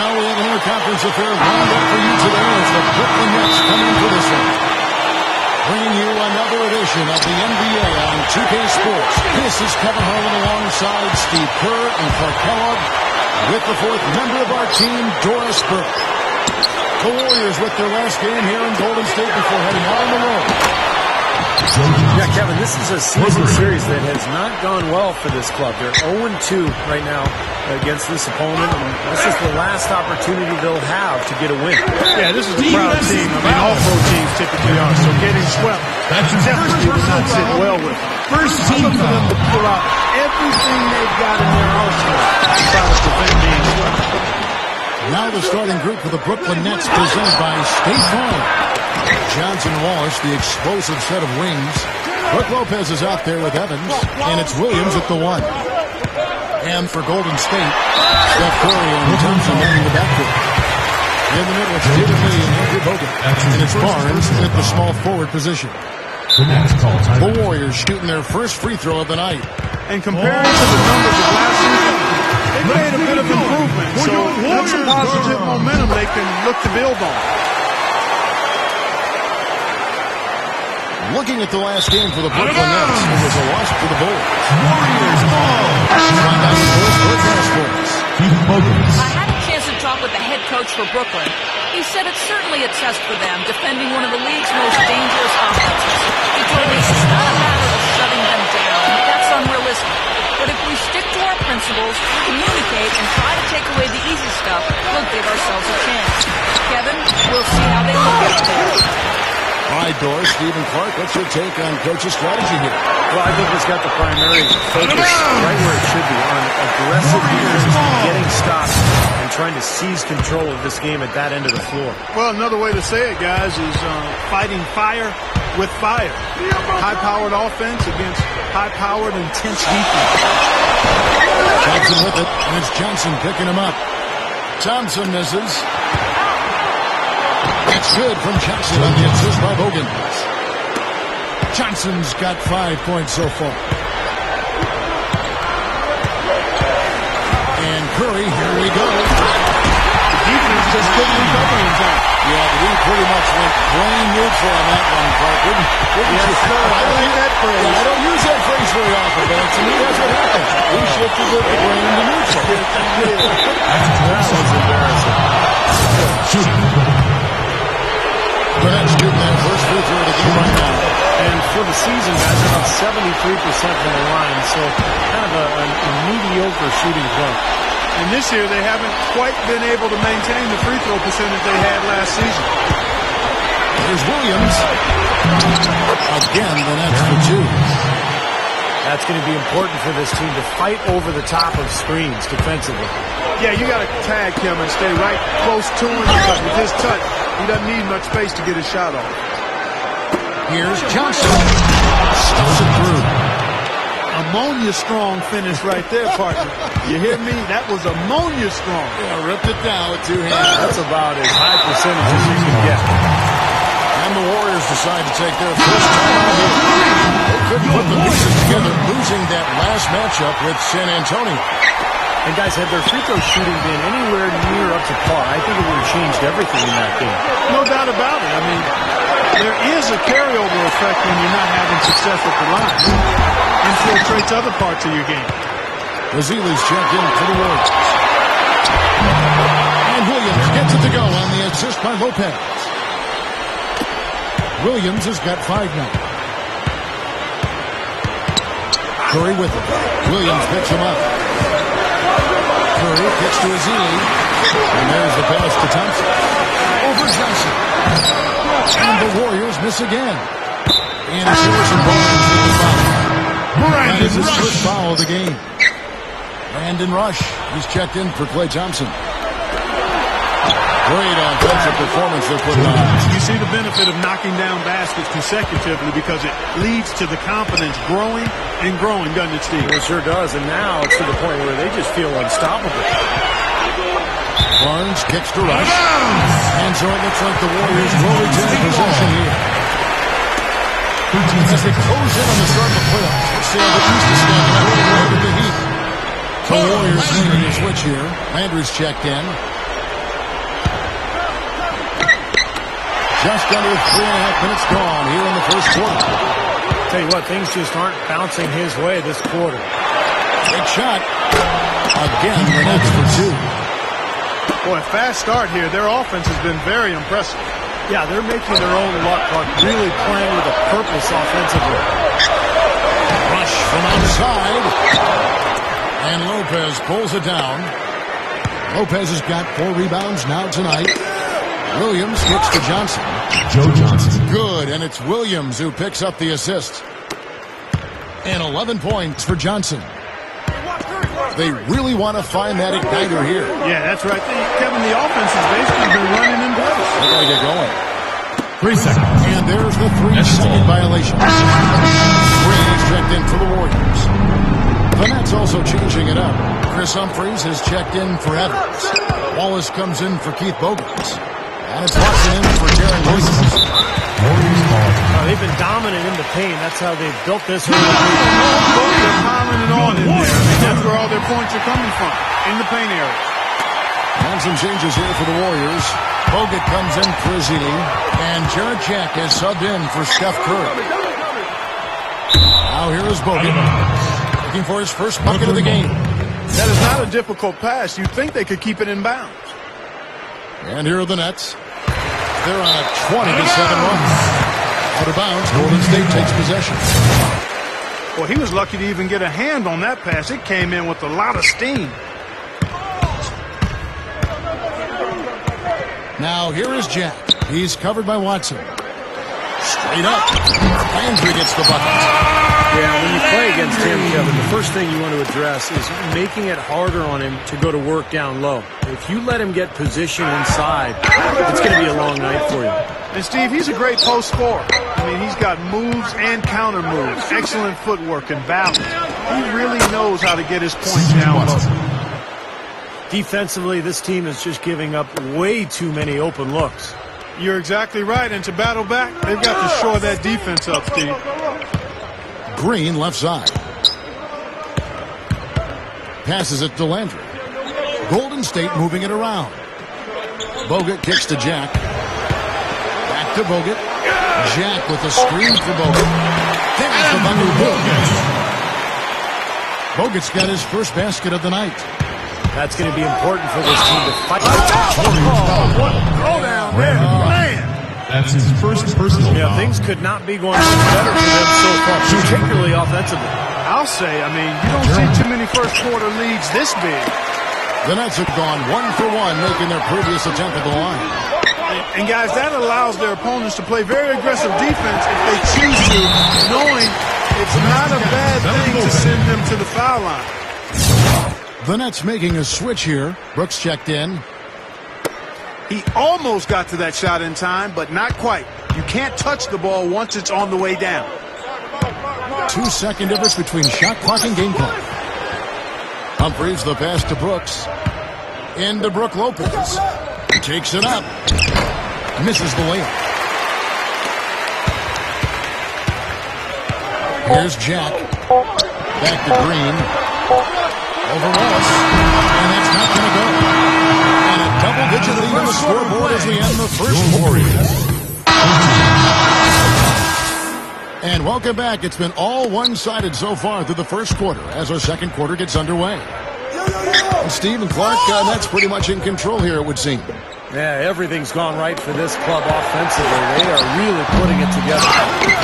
Well, we have an interconference affair lined up for you today as the Brooklyn Nets come in for this one. Bringing you another edition of the NBA on 2K Sports. This is Kevin Harlan alongside Steve Kerr and Clark Kellogg with the fourth member of our team, Doris Burke. The Warriors with their last game here in Golden State before heading out on the road. Yeah, Kevin, this is a season series that has not gone well for this club. They're 0-2 right now against this opponent, and this is the last opportunity they'll have to get a win. Yeah, this is a proud team. I mean, all pro teams typically are, so getting swept definitely does not sit well with them. First team for them to pull out everything they've got in their arsenal to try to prevent being swept. Now the starting group for the Brooklyn Nets presented by State Farm. Johnson Wallace, the explosive set of wings. Brook Lopez is out there with Evans, and it's Williams at the one. And for Golden State, Steph Curry and Thompson manning the backcourt. In the middle, it's David Lee and Andrew Bogut. And it's Barnes at the small forward position. The Warriors shooting their first free throw of the night. And comparing to the numbers of last season, they made a bit of improvement. So that's a positive momentum they can look to build on. Looking at the last game for the Brooklyn Nets, it was a loss to the Bulls. Warriors ball. I had a chance to talk with the head coach for Brooklyn. He said it's certainly a test for them, defending one of the league's most dangerous offenses. He told me it's not a matter of shutting them down. That's unrealistic. But if we stick to our principles, communicate, and try to take away the easy stuff, we'll give ourselves a chance. Kevin, we'll see how they look out there. All right, Doris, Stephen Clark, what's your take on coach's strategy here? Well, I think it's got the primary focus right where it should be, on aggressive defense, getting stops, and trying to seize control of this game at that end of the floor. Well, another way to say it, guys, is fighting fire with fire. High-powered offense against high-powered, intense defense. Johnson with it, and it's Johnson picking him up. Thompson misses. That's good from Johnson on the assist by Bogut. Johnson's got 5 points so far. And Curry, here we go. The defense just couldn't recover in time. Yeah, we pretty much went brain neutral on that one, Clark. Wouldn't yes, you? Sir. I don't use that phrase. Yeah, I don't use that phrase very often, but to me that's what happened. We shifted the brain to neutral. That was embarrassing. The Nets shooting their first free throw of the game right now. And for the season, guys, about 73% from the line, so kind of a mediocre shooting club. And this year, they haven't quite been able to maintain the free throw percentage they had last season. Here's Williams. Again, the Nets for two. That's going to be important for this team to fight over the top of screens defensively. Yeah, you got to tag him and stay right close to him because with his touch, he doesn't need much space to get his shot off. Here's Johnson. Stuffs it through. Ammonia strong finish right there, partner. You hear me? That was ammonia strong. Yeah, ripped it down with two hands. That's about as high percentage as you can get. And the Warriors decide to take their first time out here. They couldn't put the pieces together, losing that last matchup with San Antonio. And guys, had their free throw shooting been anywhere near up to par, I think it would have changed everything in that game. No doubt about it. I mean, there is a carryover effect when you're not having success at the line. Infiltrates other parts of your game. Razili's checked in for the Warriors. And Williams gets it to go on the assist by Lopez. Williams has got 5 now. Curry with it. Williams picks him up. Curry kicks to Azili. And there's the pass to Thompson. Over Johnson. And the Warriors miss again. And it's Harrison Barnes with the foul. That is his first foul of the game. Brandon Rush. He's checked in for Klay Thompson. Great offensive performance they're putting on. You see the benefit of knocking down baskets consecutively because it leads to the confidence growing and growing, doesn't it, Steve? It sure does, and now it's to the point where they just feel unstoppable. Barnes kicks to Rush. And so it looks like the Warriors will retain possession here. As they close in on the start of the playoffs, let's see how the East is standing out with the Heat. The Warriors making a switch here. Landry's checked in. Just under 3.5 minutes gone here in the first quarter. Tell you what, things just aren't bouncing his way this quarter. Great shot. Again, the Nets for two. Boy, fast start here. Their offense has been very impressive. Yeah, they're making their own luck, but really playing with a purpose offensively. Rush from outside. And Lopez pulls it down. Lopez has got 4 rebounds now tonight. Williams kicks to Johnson. Joe Johnson. Good, and it's Williams who picks up the assist. And 11 points for Johnson. They really want to find that igniter here. Yeah, that's right. Kevin, the offense has basically been running in place. They got to get going. 3 seconds. And there's the 3-second violation. Green is checked in for the Warriors. The Nets also changing it up. Chris Humphries has checked in for Evans. Wallace comes in for Keith Bogans. And it's Watson in for Darren Williams. They've been dominant in the paint. That's how they've built this. They're piling it on in there. I mean, that's where all their points are coming from, in the paint area. And some changes here for the Warriors. Bogut comes in for Ezeli. And Jarrett Jack has subbed in for Steph Curry. Now here is Bogut, looking for his first bucket of the game. That is not a difficult pass. You'd think they could keep it in bounds. And here are the Nets. They're on a 20-7 run. Out of bounds, Golden State takes possession. Well, he was lucky to even get a hand on that pass. It came in with a lot of steam. Now here is Jack. He's covered by Watson. Straight up. Landry gets the bucket. Yeah, when you play against him, Kevin, the first thing you want to address is making it harder on him to go to work down low. If you let him get position inside, it's going to be a long night for you. And, Steve, he's a great post scorer. I mean, he's got moves and counter moves, excellent footwork and balance. He really knows how to get his points down low. Defensively, this team is just giving up way too many open looks. You're exactly right. And to battle back, they've got to shore that defense up, Steve. Green left side. Passes it to Landry. Golden State moving it around. Bogut kicks to Jack. Back to Bogut. Jack with a screen for Bogut. There's the bucket. Bogut's got his first basket of the night. That's going to be important for this team to fight. What a throwdown there, man. That's his first personal foul. Things could not be going much better for them so far, particularly offensively. I'll say, I mean, you don't see too many first quarter leads this big. The Nets have gone 1 for 1, making their previous attempt at the line. And guys, that allows their opponents to play very aggressive defense if they choose to, knowing it's not a bad thing to send them to the foul line. The Nets making a switch here. Brooks checked in. He almost got to that shot in time, but not quite. You can't touch the ball once it's on the way down. 2-second difference between shot clock and game clock. Humphries the pass to Brooks. Into Brook Lopez. He takes it up. Misses the layup. Here's Jack. Back to Green. Over Wallace. And that's not going to go. And a double-digit lead on the scoreboard as we end the first Warriors. And welcome back. It's been all one-sided so far through the first quarter as our second quarter gets underway. And Steve and Clark, that's pretty much in control here, it would seem. Yeah, everything's gone right for this club offensively. They are really putting it together.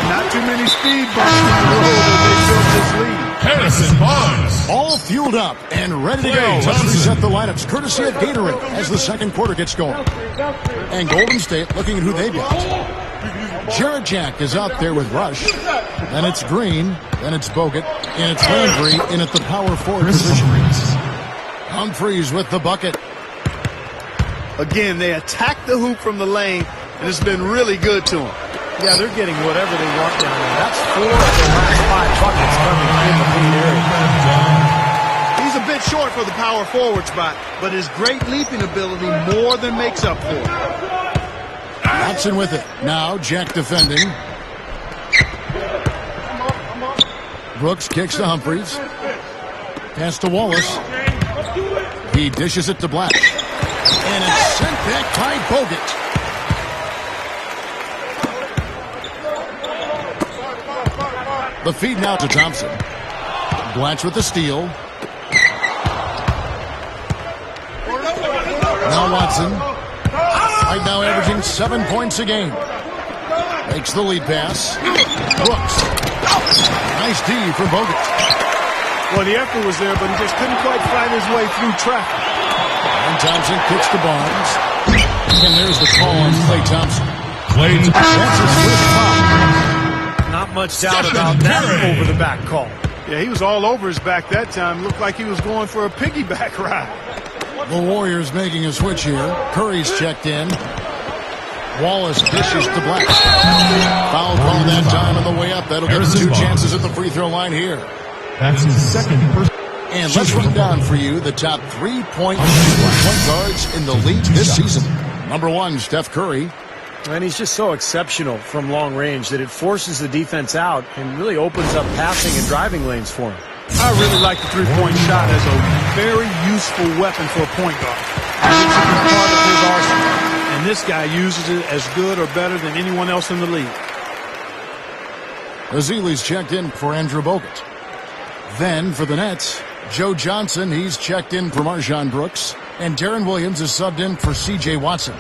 Not too many speed bumps in the road as they built this lead. Harrison Barnes. All fueled up and ready to go. Let's reset the lineups, courtesy of Gatorade, as the second quarter gets going. And Golden State looking at who they've got. Jarrett Jack is out there with Rush. Then it's Green. Then it's Bogut. And it's Landry in at the power forward position. Humphries with the bucket. Again, they attack the hoop from the lane, and it's been really good to them. Yeah, they're getting whatever they want down there. That's 4 of the last 5 buckets coming in the paint area. He's a bit short for the power forward spot, but his great leaping ability more than makes up for it. Watson with it. Now Jack defending. Brooks kicks to Humphries. Pass to Wallace. He dishes it to Black. And it's sent back by Bogut. The feed now to Thompson. Blanche with the steal. Now Watson. Right now averaging 7 points a game. Makes the lead pass. Brooks. Nice D for Bogut. Well, the effort was there, but he just couldn't quite fight his way through traffic. And Thompson kicks to Barnes. And there's the call on Klay Thompson. That's his first foul. Not much doubt about that over the back call. Yeah, he was all over his back that time. Looked like he was going for a piggyback ride. The Warriors making a switch here. Curry's checked in. Wallace dishes to Black. Foul call that time on the way up. That'll give him 2 chances at the free throw line here. That's his second person. And let's run down for you the top 3-point point guards in the league this season. Number 1, Steph Curry. And he's just so exceptional from long range that it forces the defense out and really opens up passing and driving lanes for him. I really like the three-point shot as a very useful weapon for a point guard. It's a big part of his arsenal. And this guy uses it as good or better than anyone else in the league. Azili's checked in for Andrew Bogut. Then for the Nets, Joe Johnson, he's checked in for Marshawn Brooks. And Darren Williams is subbed in for C.J. Watson.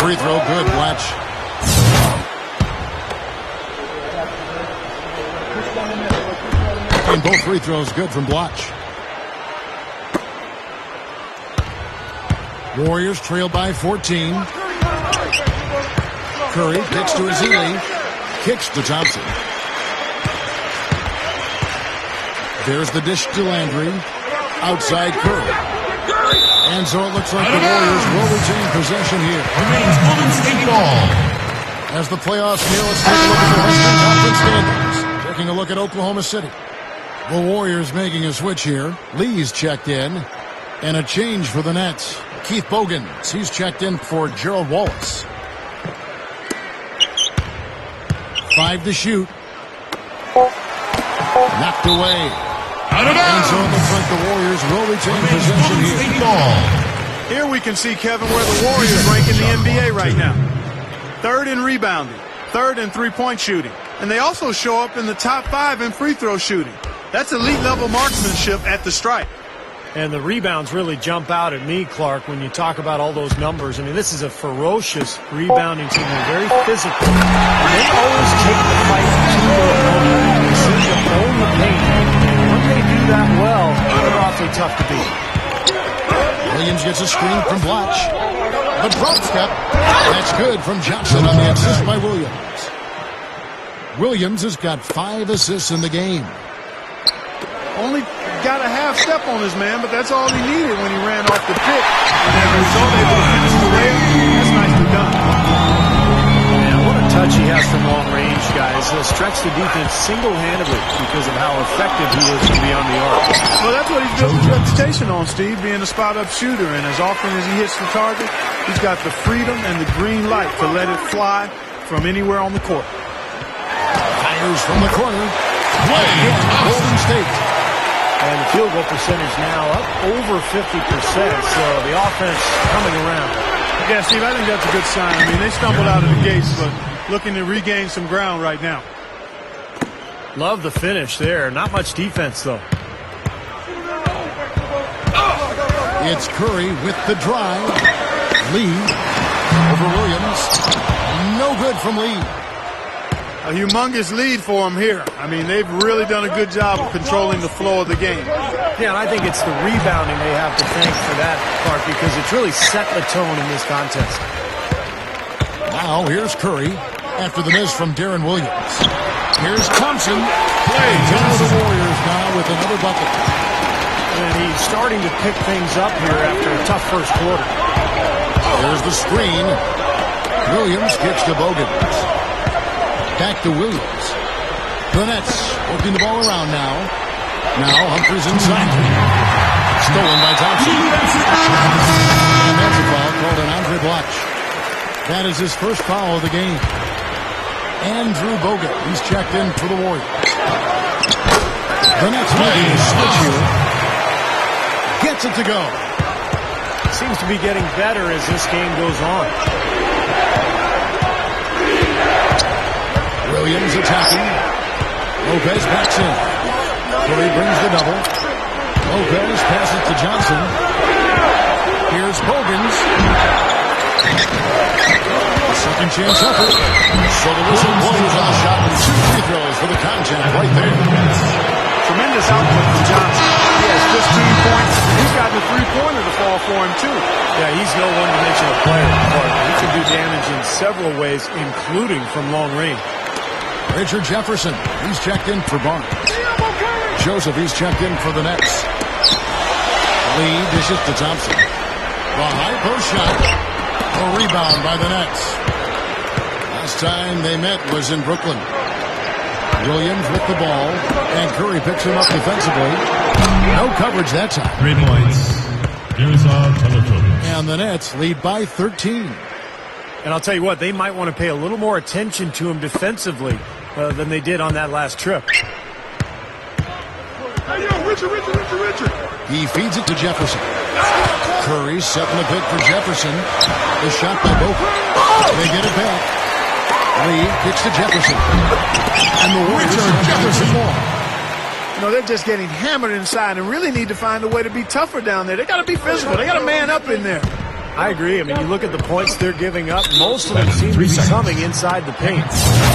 Free throw good, Blatch. And both free throws good from Blatch. Warriors trail by 14. Curry kicks to Azili. Kicks to Thompson. There's the dish to Landry. Outside Curry. And so it looks like the Warriors will retain possession here. Remains Golden State ball. As the playoffs near, let's take a look at the Western Conference standings. Taking a look at Oklahoma City. The Warriors making a switch here. Lee's checked in. And a change for the Nets. Keith Bogans, he's checked in for Gerald Wallace. 5 to shoot. Knocked away. Out of And so it bounds. looks like the Warriors will retain Remains possession Golden here. State ball. Here we can see, Kevin, where the Warriors rank in the NBA right now. 3rd in rebounding, 3rd in three-point shooting. And they also show up in the top 5 in free throw shooting. That's elite-level marksmanship at the stripe. And the rebounds really jump out at me, Clark, when you talk about all those numbers. I mean, this is a ferocious rebounding team. They're very physical. They always take the fight to their opponent. They seem to own the paint. And when they do that well, they're awfully tough to beat. Williams gets a screen from Blatch. The drop step. That's good from Johnson on the assist by Williams. Williams has got 5 assists in the game. Only got a half step on his man, but that's all he needed when he ran off the pick. And as a result, able to finish the layup. That's nicely done. Man, what a touch he has from long range, guys. He'll stretch the defense single-handedly because of how effective he is to be on the arc. Well, that's what he's built his reputation on, Steve, being a spot-up shooter. And as often as he hits the target, he's got the freedom and the green light to let it fly from anywhere on the court. Fires from the corner. Golden State. And the field goal percentage now up over 50%, so the offense coming around. Yeah, Steve, I think that's a good sign. I mean, they stumbled out of the gates, but looking to regain some ground right now. Love the finish there. Not much defense, though. It's Curry with the drive. Lee over Williams. No good from Lee. A humongous lead for him here. I mean, they've really done a good job of controlling the flow of the game. Yeah, and I think it's the rebounding they have to thank for that part because it's really set the tone in this contest. Now here's Curry after the miss from Darren Williams. Here's Thompson. Down the Warriors now with another bucket. And he's starting to pick things up here after a tough first quarter. There's the screen. Williams kicks to Bogans. Back to Williams. The Nets working the ball around now. Now Humphries inside. Stolen by Thompson. And that's a foul called an Andre Blatch. That is his first foul of the game. Andrew Bogut, he's checked in for the Warriors. The Nets making a switch here. Gets it to go. Seems to be getting better as this game goes on. Williams attacking. Lopez backs in. Curry brings the double. Lopez passes to Johnson. Here's Bogans. Second chance effort. So the whistle blows on the shot and 2 free throws for the contact right there. Tremendous output from Johnson. He has 15 points. He's got the three-pointer to fall for him, too. Yeah, he's no one-dimensional player. He can do damage in several ways, including from long range. Richard Jefferson, he's checked in for Barnes. Joseph, he's checked in for the Nets. Lee dishes to Thompson. The high post shot. A rebound by the Nets. Last time they met was in Brooklyn. Williams with the ball, and Curry picks him up defensively. No coverage that time. 3 points. Here's our teleprompter. And the Nets lead by 13. And I'll tell you what, they might want to pay a little more attention to him defensively than they did on that last trip. Hey, yo, Richard. He feeds it to Jefferson. Curry setting the pick for Jefferson. The shot by Booker. They get it back. Lee kicks to Jefferson. And the Warriors are Jefferson more. You know, they're just getting hammered inside and really need to find a way to be tougher down there. They got to be physical. They got to man up in there. I agree. I mean, you look at the points they're giving up. Most of them seem to be coming inside the paint.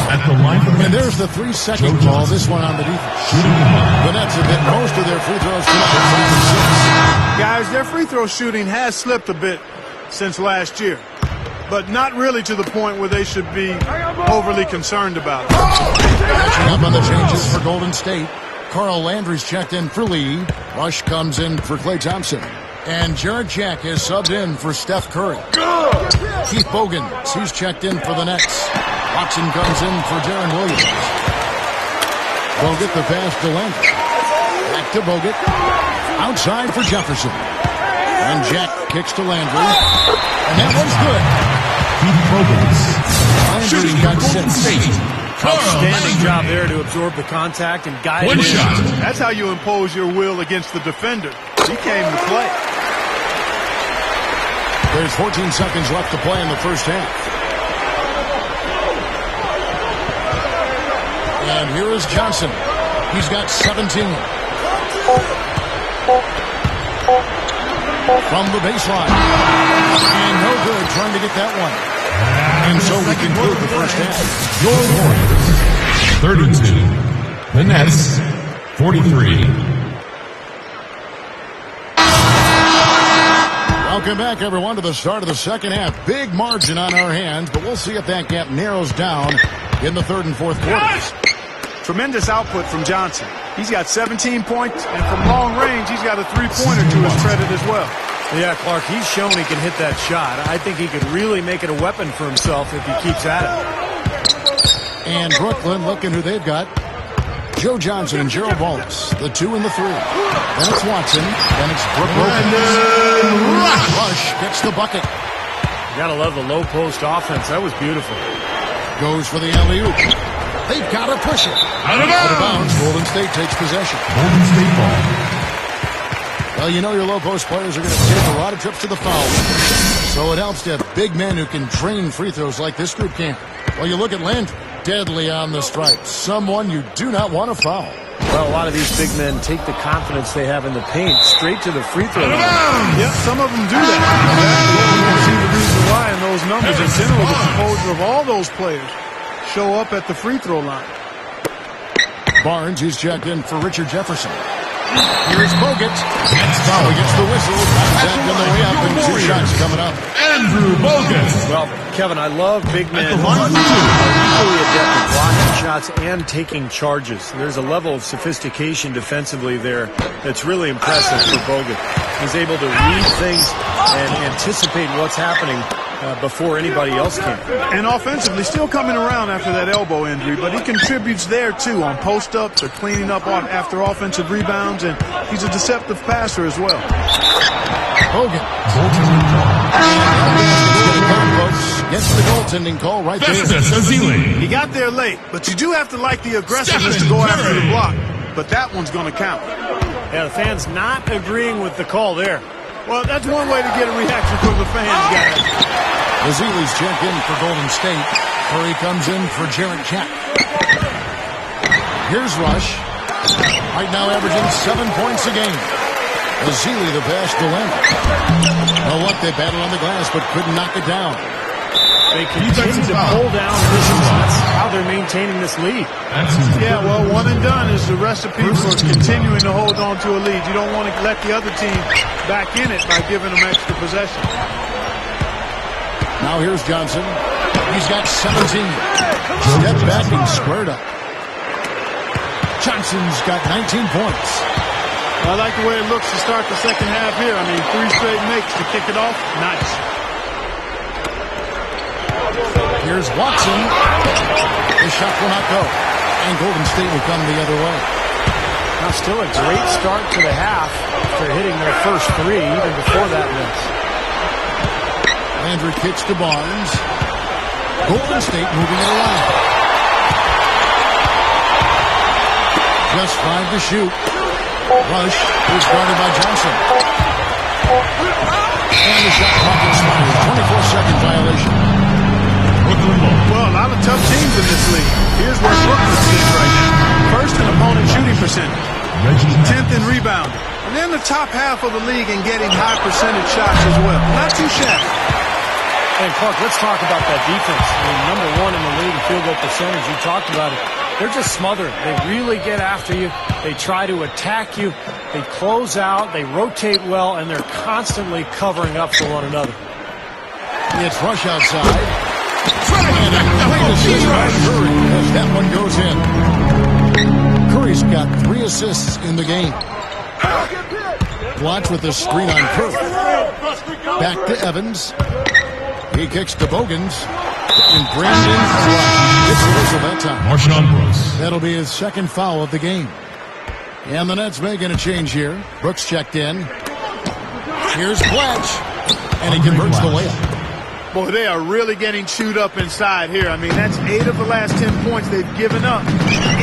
At the line from And there's the 3-second call. This one on the defense. The Nets have hit most of their free throws tonight. Guys, their free throw shooting has slipped a bit since last year, but not really to the point where they should be overly concerned about it. Catching up on the changes for Golden State. Carl Landry's checked in for Lee. Rush comes in for Klay Thompson. And Jarrett Jack is subbed in for Steph Curry. Keith Bogans, he's checked in for the Nets. Watson comes in for Darren Williams. Bogut the pass to Landry. Back to Bogut. Outside for Jefferson. And Jack kicks to Landry. And that one's good. Landry's got 6. Outstanding job there to absorb the contact and guide One it. shot. That's how you impose your will against the defender. He came to play. There's 14 seconds left to play in the first half. And here is Johnson. He's got 17. From the baseline. And no good trying to get that one. And so we conclude the first half. Your Warriors, 32. The Nets, 43. Welcome back, everyone, to the start of the second half. Big margin on our hands, but we'll see if that gap narrows down in the third and fourth quarters. Tremendous output from Johnson. He's got 17 points, and from long range, he's got a three-pointer to his credit as well. Yeah, Clark, he's shown he can hit that shot. I think he could really make it a weapon for himself if he keeps at it. And Brooklyn, looking who they've got. Joe Johnson and Gerald Wallace, the 2 and the 3. Then it's Watson. Then it's Brook Lopez. Rush gets the bucket. You gotta love the low post offense. That was beautiful. Goes for the alley-oop. They've got to push it. Out of bounds. Golden State takes possession. Golden State ball. Well, you know your low post players are going to take a lot of trips to the foul. So it helps to have big men who can drain free throws like this group can. Well, you look at Landry. Deadly on the stripes. Someone you do not want to foul. Well, a lot of these big men take the confidence they have in the paint straight to the free throw line. Yeah, some of them do that. You can see the reason why in those numbers. In general, the composure of all those players show up at the free throw line. Barnes, who's checked in for Richard Jefferson. Here's Bogut. Foul gets the whistle. Back on the way up, and 2 shots coming up. Andrew Bogut. Well, Kevin, I love big men who are equally adept at blocking shots and taking charges. There's a level of sophistication defensively there that's really impressive for Bogut. He's able to read things and anticipate what's happening before anybody else can. And offensively, still coming around after that elbow injury, but he contributes there, too, on post-ups or cleaning up after offensive rebounds, and he's a deceptive passer as well. Hogan. Gets the goaltending call right there. He got there late, but you do have to like the aggressiveness to go after the block. But that one's going to count. Yeah, the fans not agreeing with the call there. Well, that's one way to get a reaction from the fans, guys. Ezeli's checked in for Golden State. Curry comes in for Jarrett Jack. Here's Rush. Right now averaging 7 points a game. Azili the pass to Leonard. Well, what, they battled on the glass but couldn't knock it down. They continue to pull down positions. That's how they're maintaining this lead. Yeah, well, one and done is the recipe for continuing to hold on to a lead. You don't want to let the other team back in it by giving them extra possession. Now here's Johnson. He's got 17. Step back and squared up. Johnson's got 19 points. I like the way it looks to start the second half here. I mean, 3 straight makes to kick it off. Nice. Here's Watson. The shot will not go. And Golden State will come the other way. Now still a great start to the half after hitting their first 3 even before that miss. Landry kicks to Barnes. Golden State moving it around. Just 5 to shoot. Rush is guarded by Johnson. And the shot clock expired. 24-second violation. Well, a lot of tough teams in this league. Here's where Brooklyn sits right now. First in opponent shooting percentage. 10th in rebounding. And then the top half of the league in getting high percentage shots as well. Not too shabby. And Clark, let's talk about that defense. I mean, number 1 in the league in field goal percentage. You talked about it. They're just smothered. They really get after you. They try to attack you. They close out. They rotate well, and they're constantly covering up for one another. It's Rush outside. And a great assist by Curry as that one goes in. Curry's got 3 assists in the game. Watch with the screen on Curry. Back to Evans. He kicks to Bogans. And Brandon Rush gets the whistle that time. Marshawn Brooks. That'll be his second foul of the game. And the Nets making a change here. Brooks checked in. Here's Blatch. And he converts the layup. Boy, they are really getting chewed up inside here. I mean, that's 8 of the last 10 points they've given up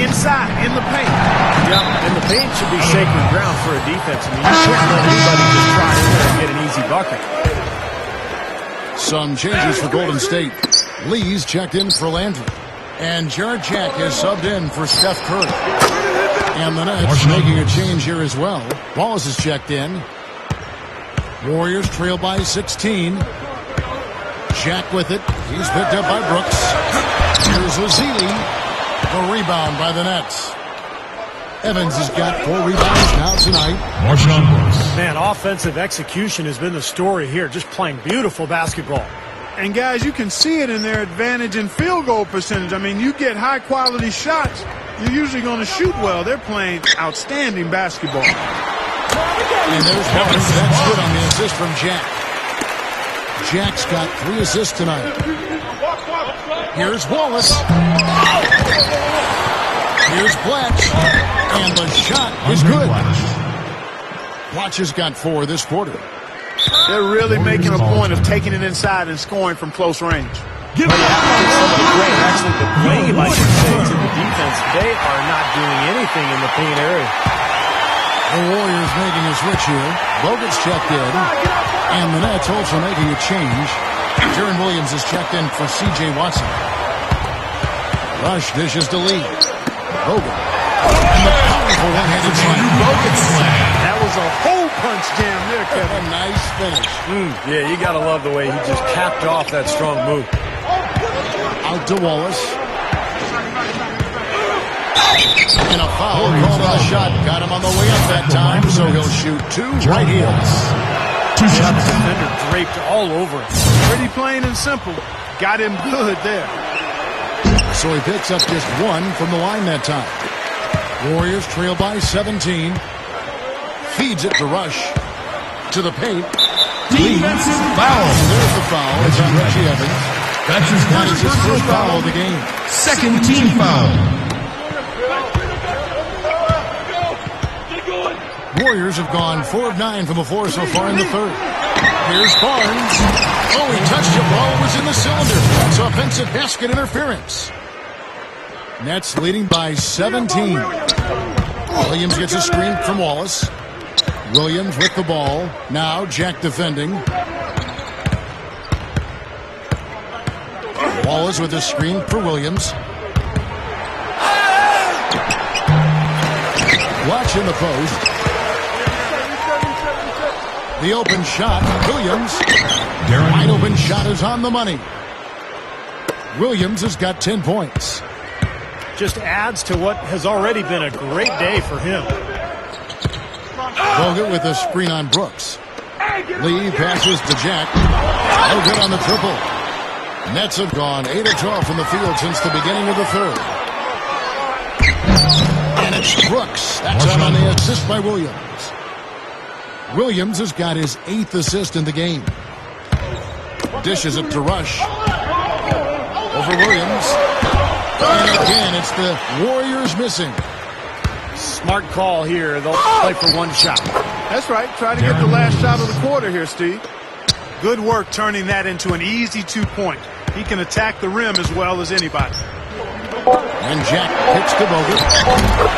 inside, in the paint. Yeah, and the paint should be sacred ground for a defense. I mean, you can't let anybody just try in there and get an easy bucket. Some changes for Golden State. Lee's checked in for Landry. And Jared Jack is subbed in for Steph Curry. And the Nets making a change here as well. Wallace is checked in. Warriors trail by 16. Jack with it. He's picked up by Brooks. Here's Azili. The rebound by the Nets. Evans has got 4 rebounds now tonight. Marshawn Brooks. Man, offensive execution has been the story here. Just playing beautiful basketball. And guys, you can see it in their advantage in field goal percentage. I mean, you get high quality shots, you're usually going to shoot well. They're playing outstanding basketball. And there's Barnes. That's good on the assist from Jack. Jack's got 3 assists tonight. Here's Wallace. Here's Blatch. And the shot is good. Blatch has got 4 this quarter. They're really making a point of taking it inside and scoring from close range. Some of the blame, actually the blame, I should say, to the defense. They are not doing anything in the paint area. The Warriors making a switch here. Bogut's checked in. And the Nets also making a change. Jaron Williams is checked in for C.J. Watson. Rush dishes to Lee. Bogut. And the powerful one-handed slam. Bogut slam. That was a hole punch jam there, Kevin. A nice finish. Yeah, you got to love the way he just capped off that strong move. Out to Wallace. And a foul called on the shot. Got him on the way up that time, so he'll shoot 2 right here. 2 shots. Defender draped all over it. Pretty plain and simple. Got him good there. So he picks up just 1 from the line that time. Warriors trail by 17. Feeds it to Rush. To the paint. Defensive foul. And there's the foul. It's on Reggie Evans. That's his That is his first foul of the game. second team foul. Warriors have gone 4 of 9 from the floor so far in the third. Here's Barnes. Oh, he touched it while it was in the cylinder. That's offensive basket interference. Nets leading by 17. Williams gets a screen from Wallace. Williams with the ball. Now Jack defending. Wallace with a screen for Williams. Switch in the post. The open shot. Williams. Wide open shot is on the money. Williams has got 10 points. Just adds to what has already been a great day for him. Bogut with a screen on Brooks. Lee passes to Jack. No good on the triple. Nets have gone 8 of 12 from the field since the beginning of the third. And it's Brooks. That's out on the assist by Williams. Williams has got his 8th assist in the game. Dishes it to Rush. Over Williams. And again, it's the Warriors missing. Smart call here. They'll play for one shot. That's right. Try to get the last shot of the quarter here, Steve. Good work turning that into an easy 2-point. He can attack the rim as well as anybody. And Jack kicks to Bogut.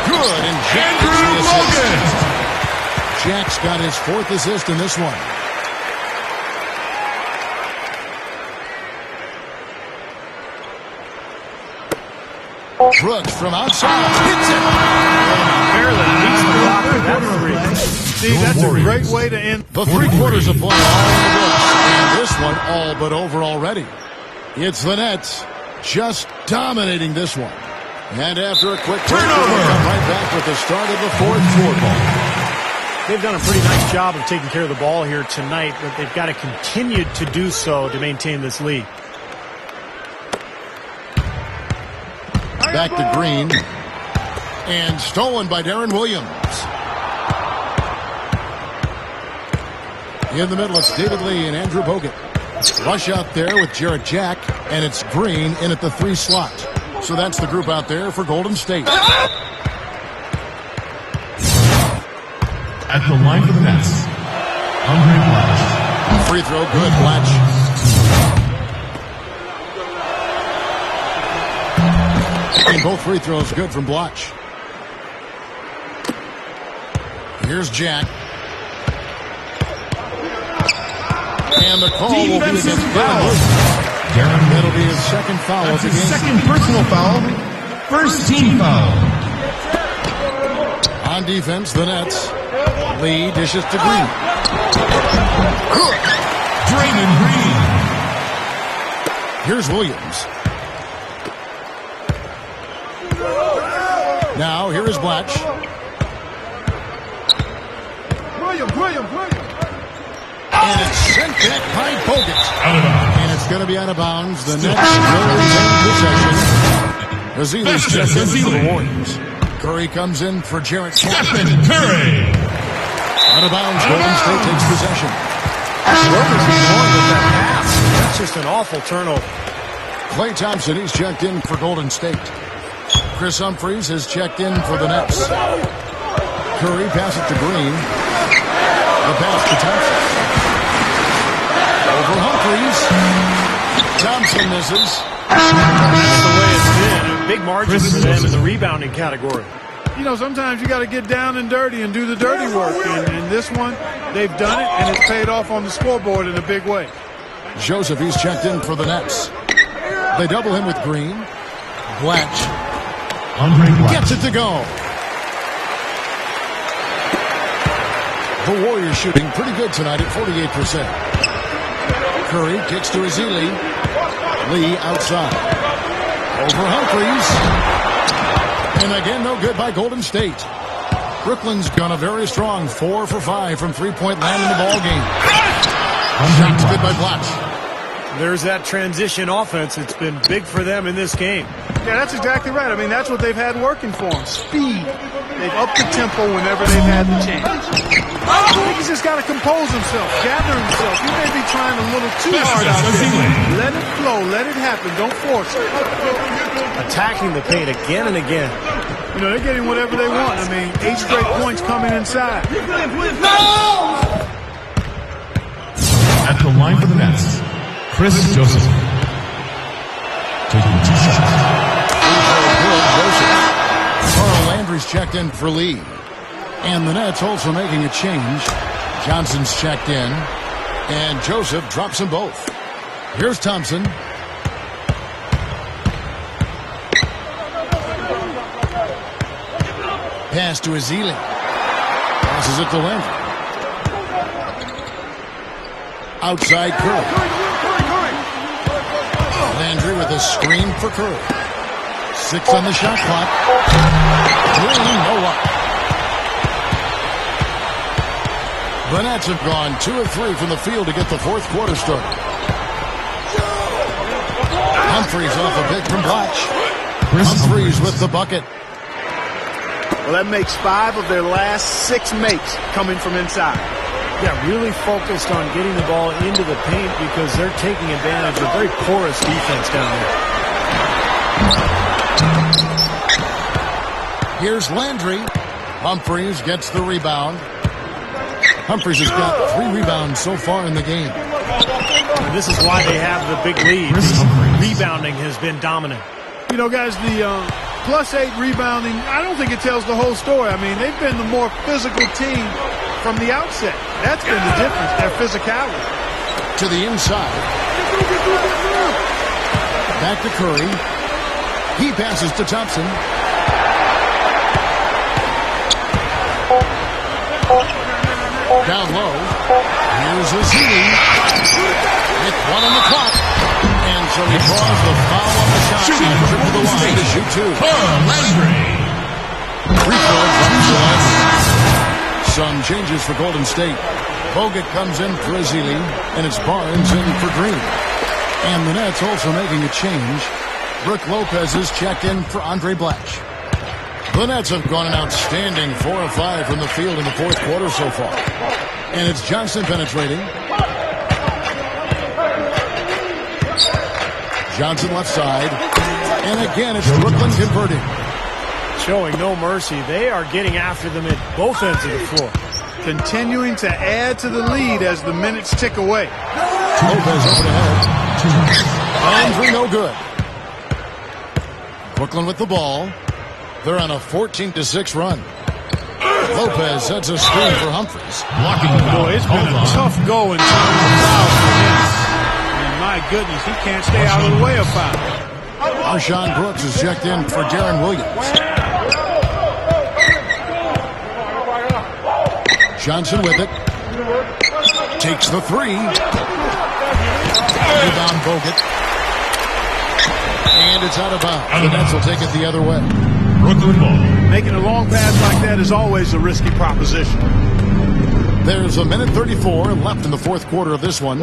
Good, and Jack gets the assist. Jack's got his 4th assist in this one. Brooks from outside hits it. Barely beats the block for that three. Steve, that's a great way to end. The 3 quarters of play all in the books. And this one all but over already. It's the Nets just dominating this one. And after a quick turnover, we'll come right back with the start of the 4th quarter. They've done a pretty nice job of taking care of the ball here tonight, but they've got to continue to do so to maintain this lead. Back to Green. And stolen by Darren Williams. In the middle, it's David Lee and Andrew Bogut. Rush out there with Jarrett Jack, and it's Green in at the 3 slot. So that's the group out there for Golden State. At the line for the Nets, Andre Blatch. Free throw, good, Blatch. And both free throws good from Blatch. Here's Jack. And the call will be against Darren. That'll be his 2nd foul of the game. 2nd personal foul. 1st team foul. On defense, the Nets. Lee dishes to Green. Draymond Green. Here's Williams. Now, here is Blatch. Williams. And it's sent back by Bogut. Out of bounds. And it's going to be out of bounds. The Nets will retain possession. Ezeli's checked in for the Warriors. Curry comes in for Jarrett Jack. Stephen Curry. Out of bounds, Golden State takes possession. What was he doing with that pass? That's just an awful turnover. Klay Thompson, he's checked in for Golden State. Chris Humphries has checked in for the Nets. Curry passes it to Green. The pass to Thompson. Over Humphries. Thompson misses. That's the way it's been. Big margins for them in the rebounding category. You know, sometimes you got to get down and dirty and do the dirty work. And in this one, they've done it, and it's paid off on the scoreboard in a big way. Joseph, he's checked in for the Nets. They double him with Green. Blatch Andre Blatch. gets it to go. The Warriors shooting pretty good tonight at 48%. Curry kicks to Ezeli. Lee outside. Over Humphries. And again, no good by Golden State. Brooklyn's gone a very strong 4 for 5 from 3-point land in the ball game. Shots good by Blatch. There's that transition offense. It's been big for them in this game. Yeah, that's exactly right. I mean, that's what they've had working for them. Speed. They've upped the tempo whenever they've had the chance. I think he's just got to compose himself, gather himself. He may be trying a little too hard out there. Let it flow. Let it happen. Don't force it. Attacking the paint again and again. You know, they're getting whatever they want. I mean, 8 straight points coming inside. At the line for the Nets, Chris Joseph. Taking 2 shots. Carl Landry's checked in for Lee. And the Nets also making a change. Johnson's checked in. And Joseph drops them both. Here's Thompson. Pass to Ezeli. Passes it to Landry. Outside Curry. Landry with a screen for Curry. 6 on the shot clock. Green, no luck. The Nets have gone 2 of 3 from the field to get the fourth quarter started. Humphries off a pick from Blatch. Humphries with the bucket. Well, that makes 5 of their last 6 makes coming from inside. Yeah, really focused on getting the ball into the paint because they're taking advantage of very porous defense down there. Here's Landry. Humphries gets the rebound. Humphries has got 3 rebounds so far in the game. And this is why they have the big lead. Rebounding has been dominant. You know, guys, the +8 rebounding, I don't think it tells the whole story. I mean, they've been the more physical team from the outset. That's been the difference, their physicality. To the inside. Back to Curry. He passes to Thompson. Down low. Here's Azili. With 1 on the clock. And so he draws the foul on the shot. Shooting to the line to shoot 2. Landry. Free throw from Gillette. Some changes for Golden State. Bogut comes in for Azili, and it's Barnes in for Green. And the Nets also making a change. Brook Lopez is checked in for Andre Blatch. The Nets have gone an outstanding 4 of 5 from the field in the fourth quarter so far. And it's Johnson penetrating. Johnson left side. And again, it's Brooklyn converting. Showing no mercy. They are getting after them at both ends of the floor. Continuing to add to the lead as the minutes tick away. Lopez over the head. Landry no good. Brooklyn with the ball. They're on a 14-6 run. Lopez sets a screen for Humphries. Blocking foul. Boy, it's been a tough go in terms of fouls for him. And my goodness, he can't stay out of the way of foul. Marshawn Brooks is checked in for Darren Williams. Johnson with it. Takes the 3. Rebound Bogut. And it's out of bounds. The Nets will take it the other way. Brooklyn ball. Making a long pass like that is always a risky proposition. There's 1:34 left in the fourth quarter of this one.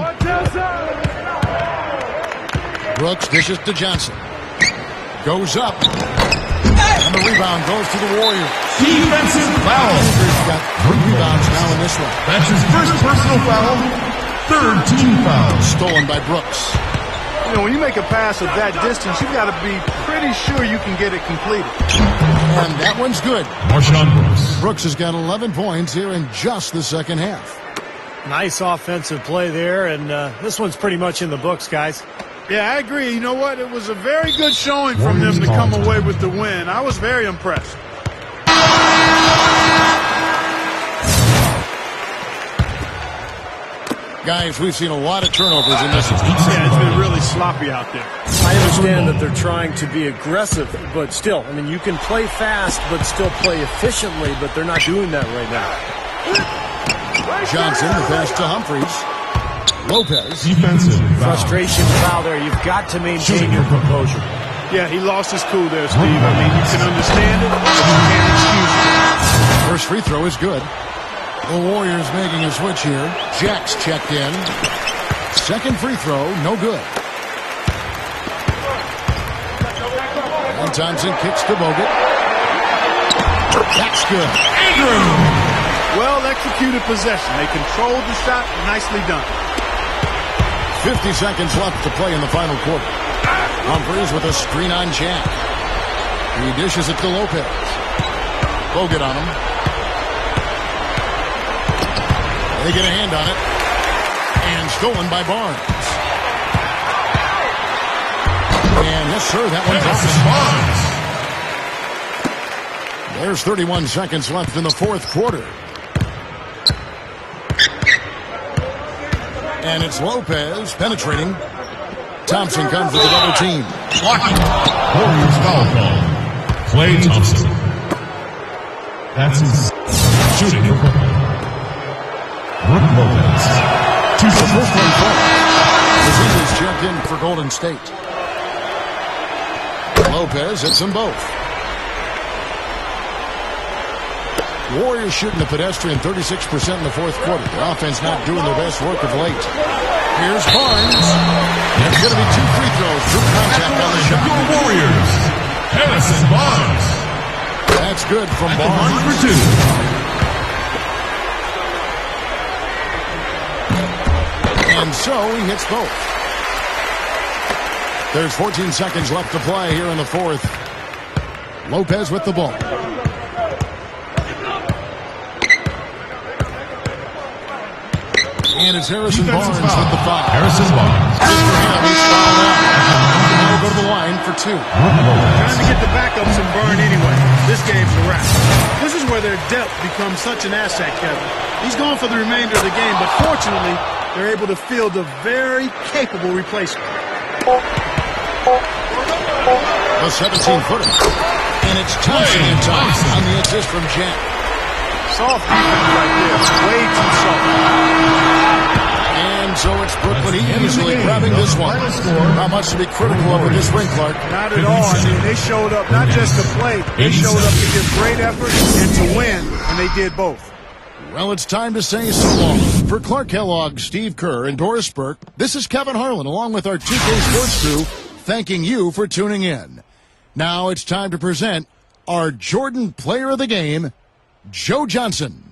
Brooks dishes to Johnson. Goes up. And the rebound goes to the Warriors. Defensive foul. He's got 3 rebounds now in this one. That's his first personal foul. Third team foul. Stolen by Brooks. You know, when you make a pass of that distance, you've got to be pretty sure you can get it completed. And that one's good. Marshawn Brooks. Brooks has got 11 points here in just the second half. Nice offensive play there, and this one's pretty much in the books, guys. Yeah, I agree. You know what? It was a very good showing from them to come away with the win. I was very impressed. Guys, we've seen a lot of turnovers in this one. Yeah, it's been really sloppy out there. I understand that they're trying to be aggressive, but still, I mean, you can play fast but still play efficiently, but they're not doing that right now. Johnson, the pass to Humphries. Lopez. Defensive foul. Frustration foul there. You've got to maintain your composure. Yeah, he lost his cool there, Steve. I mean, you can understand it, but you can't excuse it. First free throw is good. The Warriors making a switch here. Jack's checked in. Second free throw, no good. And Thompson kicks to Bogut. That's good. Andrew. Well-executed possession. They controlled the shot. Nicely done. 50 seconds left to play in the final quarter. Humphries with a screen on Jack. He dishes it to Lopez. Bogut on him. They get a hand on it. And stolen by Barnes. And yes, sir, that one drops. There's 31 seconds left in the fourth quarter. And it's Lopez penetrating. Thompson comes with a double team. Blocking. Warriors foul call. Klay Thompson. That's his shooting for Brooklyn. Brook Lopez. The first one falls. Brazilians checked in for Golden State. Lopez hits them both. Warriors shooting the pedestrian 36% in the fourth quarter. The offense not doing their best work of late. Here's Barnes. There's going to be 2 free throws through contact on the shot. Your Warriors, Harrison Barnes. That's good from At the Barnes. line for 2. And so he hits both. There's 14 seconds left to play here in the fourth. Lopez with the ball. And it's Harrison Barnes with the foul. Harrison Barnes. Good for him. He's fouled out. Now we'll go to the line for 2. Trying to get the backups and burn anyway. This game's a wrap. This is where their depth becomes such an asset, Kevin. He's gone for the remainder of the game, but fortunately, they're able to field a very capable replacement. A 17-footer. And it's Thompson in time on the assist from Jack. Soft defense right there. Way too soft. And so it's Brooklyn easily grabbing this one. Not much to be critical of with this ring, Clark. Not at all. I mean, they showed up not just to play. They showed up to give great effort and to win, and they did both. Well, it's time to say so long. For Clark Kellogg, Steve Kerr, and Doris Burke, this is Kevin Harlan, along with our 2K Sports crew, thanking you for tuning in. Now it's time to present our Jordan Player of the Game, Joe Johnson.